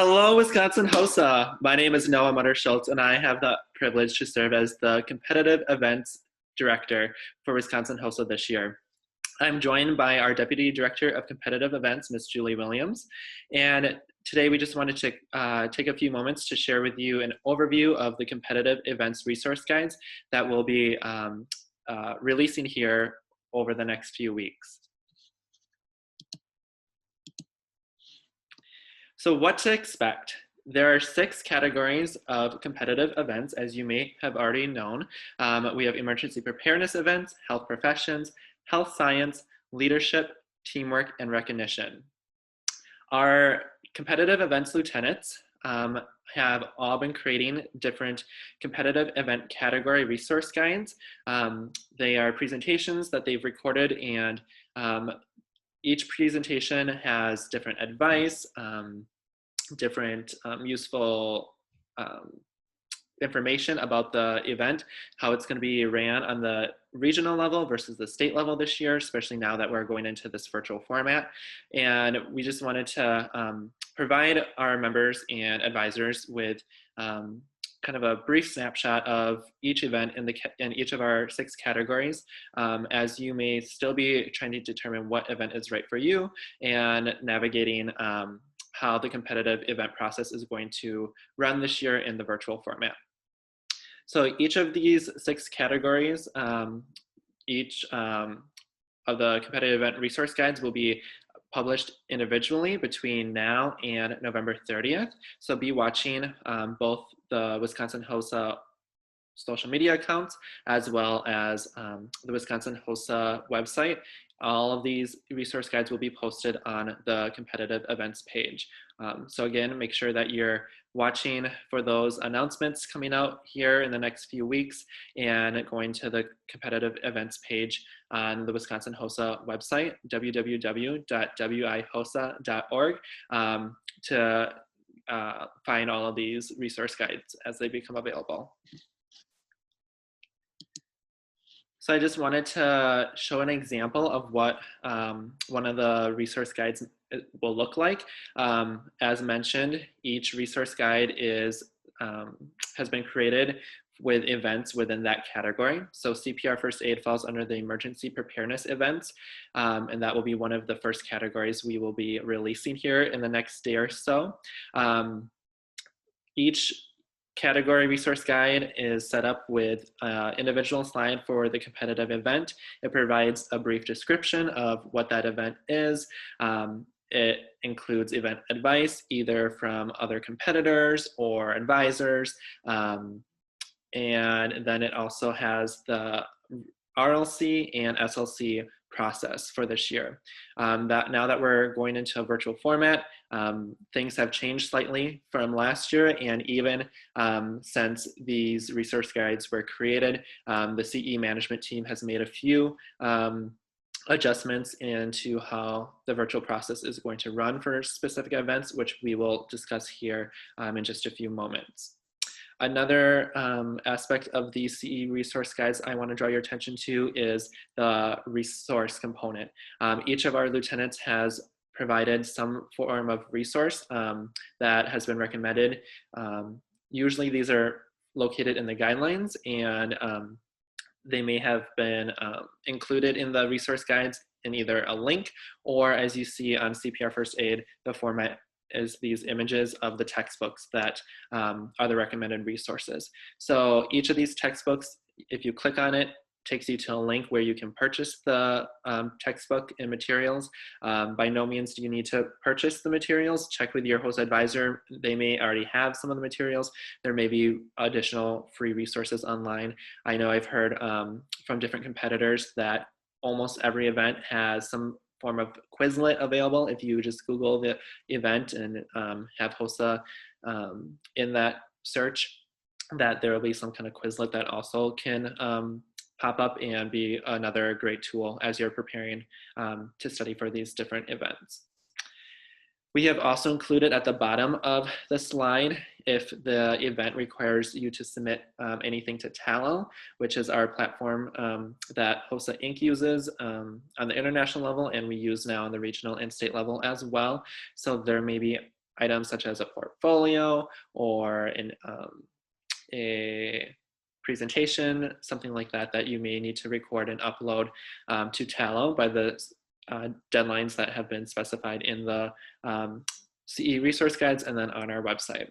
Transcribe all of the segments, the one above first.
Hello, Wisconsin HOSA. My name is Noah Mutter-Schultz, and I have the privilege to serve as the Competitive Events Director for Wisconsin HOSA this year. I'm joined by our Deputy Director of Competitive Events, Ms. Julie Williams, and today we just wanted to take a few moments to share with you an overview of the competitive events resource guides that we'll be releasing here over the next few weeks. So what to expect? There are 6 categories of competitive events, as you may have already known. We have emergency preparedness events, health professions, health science, leadership, teamwork, and recognition. Our competitive events lieutenants have all been creating different competitive event category resource guides. They are presentations that they've recorded, and each presentation has different advice, different useful information about the event, how it's going to be ran on the regional level versus the state level this year, especially now that we're going into this virtual format. And we just wanted to provide our members and advisors with kind of a brief snapshot of each event in each of our 6 categories, as you may still be trying to determine what event is right for you and navigating how the competitive event process is going to run this year in the virtual format. So each of these 6 categories, each of the competitive event resource guides will be published individually between now and November 30th. So be watching both the Wisconsin HOSA social media accounts as well as the Wisconsin HOSA website. All of these resource guides will be posted on the competitive events page. So again, make sure that you're watching for those announcements coming out here in the next few weeks and going to the competitive events page on the Wisconsin HOSA website, www.wihosa.org, to find all of these resource guides as they become available. So I just wanted to show an example of what one of the resource guides will look like. As mentioned, each resource guide has been created with events within that category. So CPR first aid falls under the emergency preparedness events, and that will be one of the first categories we will be releasing here in the next day or so. Each category resource guide is set up with individual slide for the competitive event. It provides a brief description of what that event is. It includes event advice, either from other competitors or advisors. And then it also has the RLC and SLC process for this year. Now that we're going into a virtual format, things have changed slightly from last year, and even since these resource guides were created, the CE management team has made a few adjustments into how the virtual process is going to run for specific events, which we will discuss here in just a few moments. Another aspect of the CE resource guides I want to draw your attention to is the resource component. Each of our lieutenants has provided some form of resource that has been recommended. Usually these are located in the guidelines, and they may have been included in the resource guides in either a link, or as you see on CPR First Aid, the format is these images of the textbooks that are the recommended resources. So each of these textbooks, if you click on it, takes you to a link where you can purchase the textbook and materials. By no means do you need to purchase the materials. Check with your host advisor. They may already have some of the materials. There may be additional free resources online. I know I've heard from different competitors that almost every event has some form of Quizlet available. If you just Google the event and have HOSA in that search, that there will be some kind of Quizlet that also can pop up and be another great tool as you're preparing to study for these different events. We have also included at the bottom of the slide if the event requires you to submit anything to Tallo, which is our platform that HOSA Inc. uses on the international level, and we use now on the regional and state level as well. So there may be items such as a portfolio or a presentation, something like that, that you may need to record and upload to Tallo by the deadlines that have been specified in the CE resource guides and then on our website.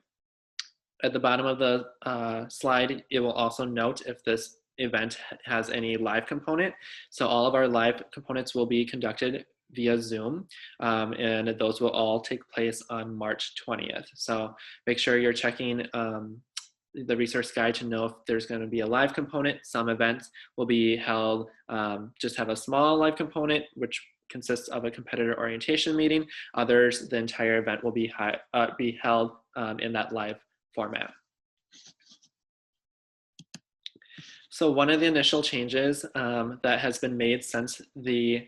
At the bottom of the slide, it will also note if this event has any live component. So all of our live components will be conducted via Zoom, and those will all take place on March 20th. So make sure you're checking the resource guide to know if there's going to be a live component. Some events will be held, just have a small live component, which consists of a competitor orientation meeting. Others, the entire event will be held in that live format. So one of the initial changes that has been made since the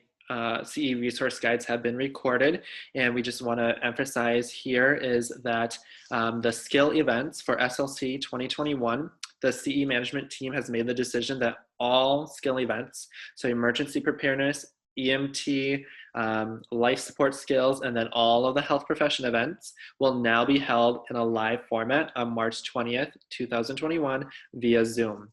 CE resource guides have been recorded, and we just want to emphasize here, is that the skill events for SLC 2021, the CE management team has made the decision that all skill events, so emergency preparedness, EMT, life support skills, and then all of the health profession events will now be held in a live format on March 20th, 2021 via Zoom.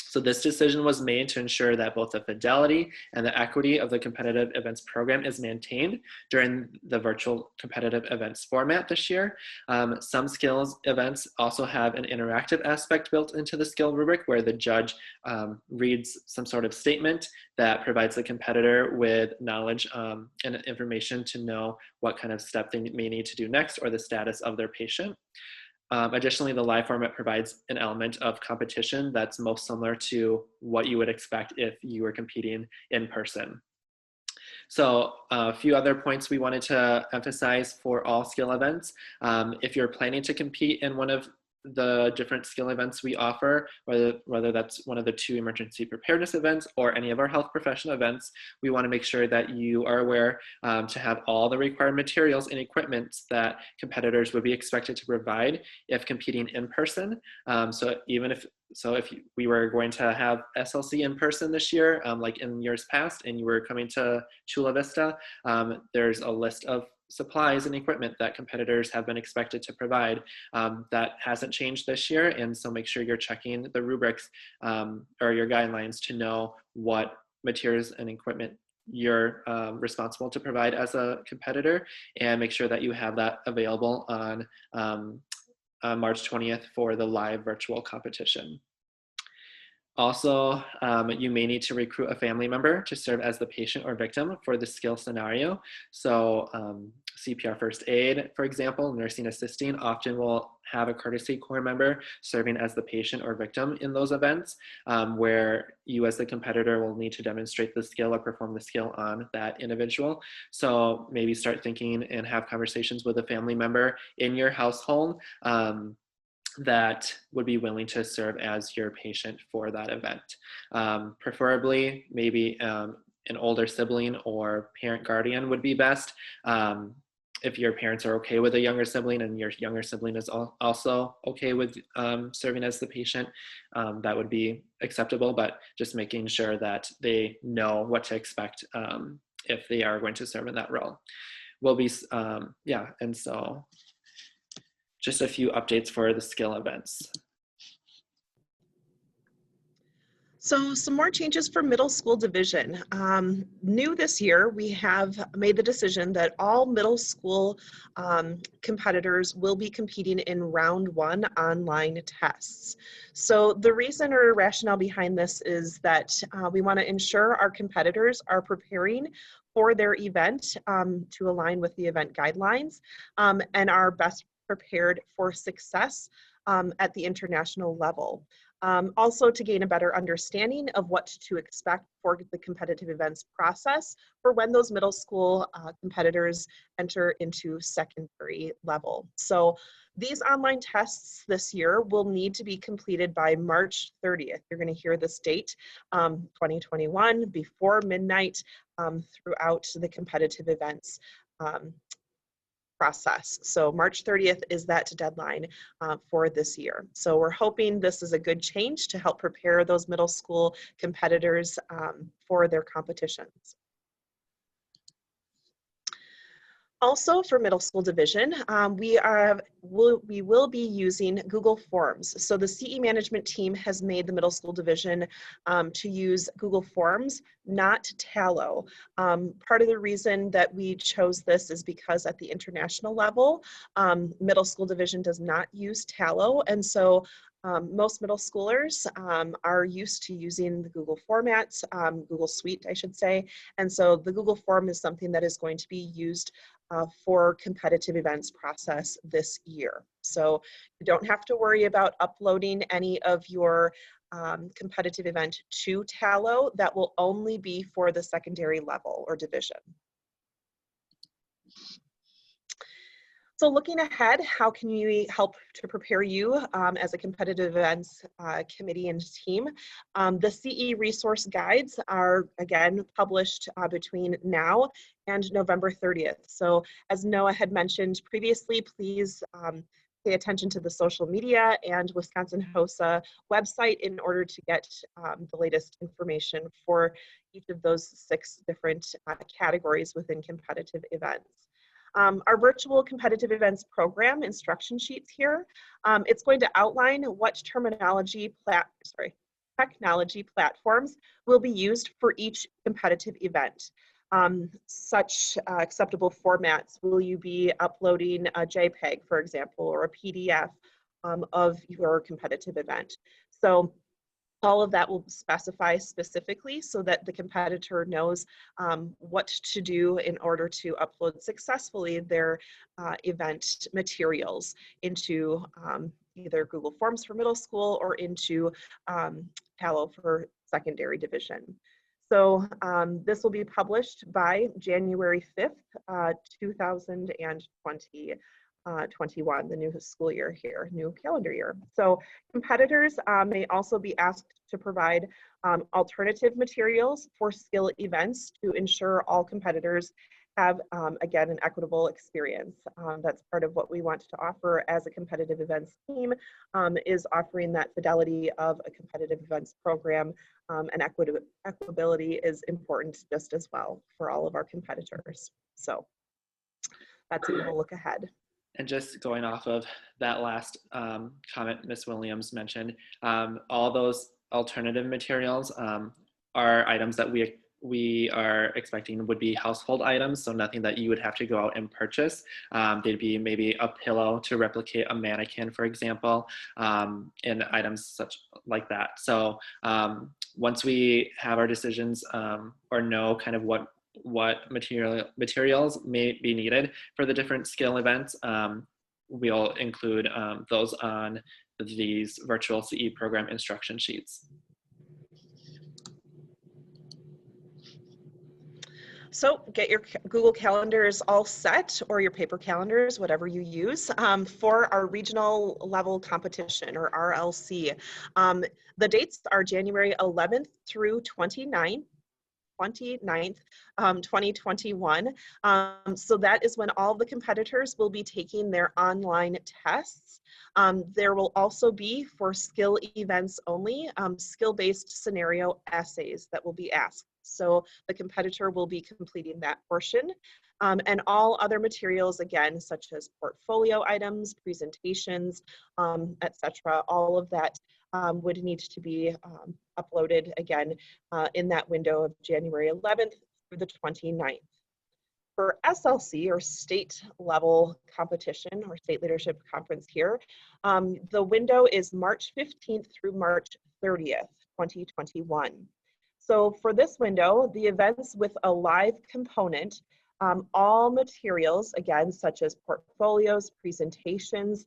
So this decision was made to ensure that both the fidelity and the equity of the competitive events program is maintained during the virtual competitive events format this year. Some skills events also have an interactive aspect built into the skill rubric where the judge reads some sort of statement that provides the competitor with knowledge and information to know what kind of step they may need to do next or the status of their patient. Additionally, the live format provides an element of competition that's most similar to what you would expect if you were competing in person. So a few other points we wanted to emphasize for all skill events. If you're planning to compete in one of the different skill events we offer, whether that's one of the 2 emergency preparedness events or any of our health profession events, we want to make sure that you are aware to have all the required materials and equipment that competitors would be expected to provide if competing in person. So if we were going to have SLC in person this year, like in years past, and you were coming to Chula Vista, there's a list of supplies and equipment that competitors have been expected to provide. That hasn't changed this year, and so make sure you're checking the rubrics or your guidelines to know what materials and equipment you're responsible to provide as a competitor, and make sure that you have that available on March 20th for the live virtual competition. Also, you may need to recruit a family member to serve as the patient or victim for the skill scenario. So CPR first aid, for example, nursing assisting often will have a courtesy corps member serving as the patient or victim in those events, where you as the competitor will need to demonstrate the skill or perform the skill on that individual. So maybe start thinking and have conversations with a family member in your household that would be willing to serve as your patient for that event. Preferably, maybe an older sibling or parent guardian would be best. If your parents are okay with a younger sibling and your younger sibling is also okay with serving as the patient, that would be acceptable, but just making sure that they know what to expect if they are going to serve in that role. Will be, yeah, and so just a few updates for the skill events. So some more changes for middle school division. New this year, we have made the decision that all middle school competitors will be competing in round 1 online tests. So the reason or rationale behind this is that we want to ensure our competitors are preparing for their event to align with the event guidelines and are best prepared for success at the international level. Also to gain a better understanding of what to expect for the competitive events process for when those middle school competitors enter into secondary level. So these online tests this year will need to be completed by March 30th. You're going to hear this date, 2021, before midnight throughout the competitive events process. So March 30th is that deadline for this year. So we're hoping this is a good change to help prepare those middle school competitors for their competitions. Also for middle school division, we will be using Google Forms. So the CE management team has made the middle school division to use Google Forms, not Tallo. Part of the reason that we chose this is because at the international level, middle school division does not use Tallo. And so most middle schoolers are used to using the Google formats, Google Suite, I should say. And so the Google form is something that is going to be used for competitive events process this year. So you don't have to worry about uploading any of your competitive event to Tallo. That will only be for the secondary level or division. So looking ahead, how can we help to prepare you as a competitive events committee and team? The CE resource guides are, again, published between now and November 30th. So as Noah had mentioned previously, please pay attention to the social media and Wisconsin HOSA website in order to get the latest information for each of those 6 different categories within competitive events. Our virtual competitive events program instruction sheets here, it's going to outline what technology platforms will be used for each competitive event. Such acceptable formats, will you be uploading a JPEG, for example, or a PDF of your competitive event? So all of that will specify specifically so that the competitor knows what to do in order to upload successfully their event materials into either Google Forms for middle school or into Tallo for secondary division. So this will be published by January 5th, 2021, the new school year here, new calendar year. So competitors may also be asked to provide alternative materials for skill events to ensure all competitors have, again, an equitable experience. That's part of what we want to offer as a competitive events team, is offering that fidelity of a competitive events program, and equitability is important just as well for all of our competitors. So that's a little look ahead. And just going off of that last comment Ms. Williams mentioned, all those alternative materials are items that we are expecting would be household items, so nothing that you would have to go out and purchase. They'd be maybe a pillow to replicate a mannequin, for example, and items such like that. So once we have our decisions or know kind of what materials may be needed for the different skill events, we'll include those on these virtual CE program instruction sheets. So get your Google calendars all set, or your paper calendars, whatever you use, for our regional level competition, or RLC. The dates are January 11th through 29th, 2021. So that is when all the competitors will be taking their online tests. There will also be, for skill events only, skill-based scenario essays that will be asked. So the competitor will be completing that portion. And all other materials, again, such as portfolio items, presentations, etc., all of that would need to be uploaded again in that window of January 11th through the 29th. For SLC, or state level competition, or state leadership conference here, the window is March 15th through March 30th, 2021. So for this window, the events with a live component, all materials, again, such as portfolios, presentations,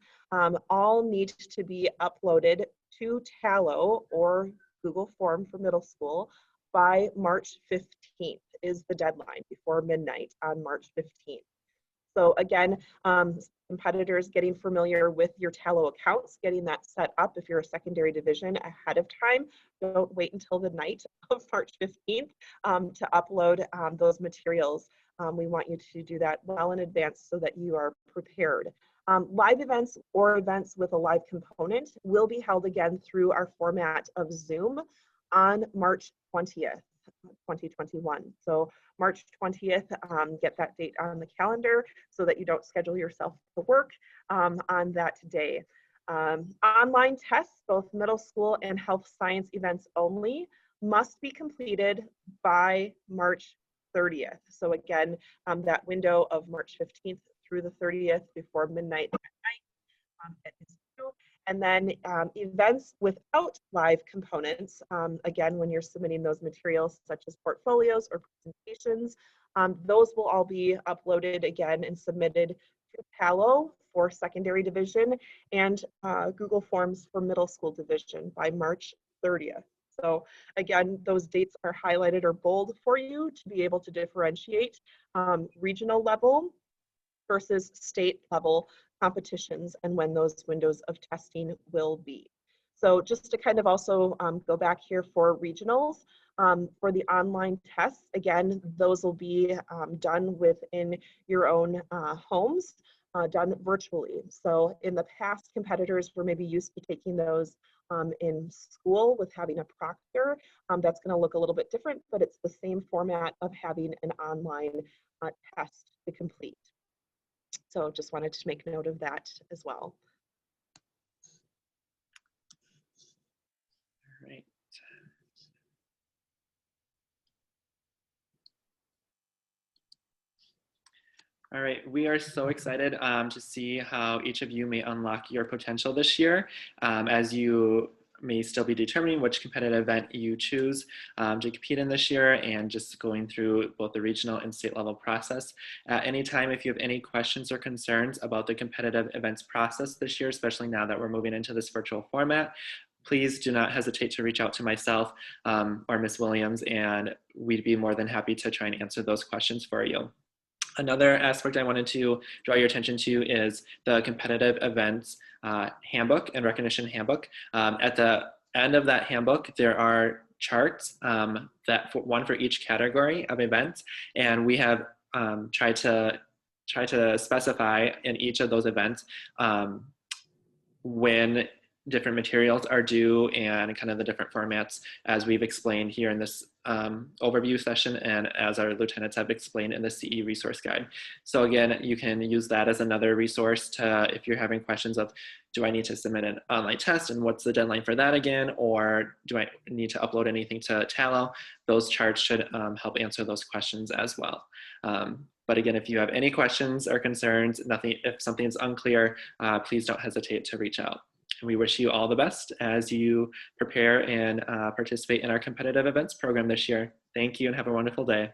all need to be uploaded to Tallo or Google Form for middle school by March 15th is the deadline, before midnight on March 15th. So again, competitors getting familiar with your Tallo accounts, getting that set up if you're a secondary division ahead of time. Don't wait until the night of March 15th to upload those materials. We want you to do that well in advance so that you are prepared. Live events or events with a live component will be held again through our format of Zoom on March 20th. 2021. So March 20th, get that date on the calendar so that you don't schedule yourself to work on that day. Online tests, both middle school and health science events only, must be completed by March 30th. So again, that window of March 15th through the 30th before midnight at night is due. And then events without live components, again, when you're submitting those materials such as portfolios or presentations, those will all be uploaded again and submitted to Palo for secondary division and Google Forms for middle school division by March 30th. So again, those dates are highlighted or bold for you to be able to differentiate regional level versus state level competitions and when those windows of testing will be. So just to kind of also go back here for regionals, for the online tests, again, those will be done within your own homes, done virtually. So in the past, competitors were maybe used to taking those in school with having a proctor. That's going to look a little bit different, but it's the same format of having an online test to complete. So just wanted to make note of that as well. All right. All right, we are so excited to see how each of you may unlock your potential this year as you may still be determining which competitive event you choose to compete in this year and just going through both the regional and state level process. At any time, if you have any questions or concerns about the competitive events process this year, especially now that we're moving into this virtual format, please do not hesitate to reach out to myself or Ms. Williams, and we'd be more than happy to try and answer those questions for you. Another aspect I wanted to draw your attention to is the competitive events handbook and recognition handbook. At the end of that handbook, there are charts one for each category of events, and we have tried to specify in each of those events when different materials are due and kind of the different formats as we've explained here in this overview session and as our lieutenants have explained in the CE resource guide. So again, you can use that as another resource to, if you're having questions of, do I need to submit an online test and what's the deadline for that again? Or do I need to upload anything to Tallo? Those charts should help answer those questions as well. But again, if you have any questions or concerns, if something's unclear, please don't hesitate to reach out. And we wish you all the best as you prepare and participate in our competitive events program this year. Thank you and have a wonderful day.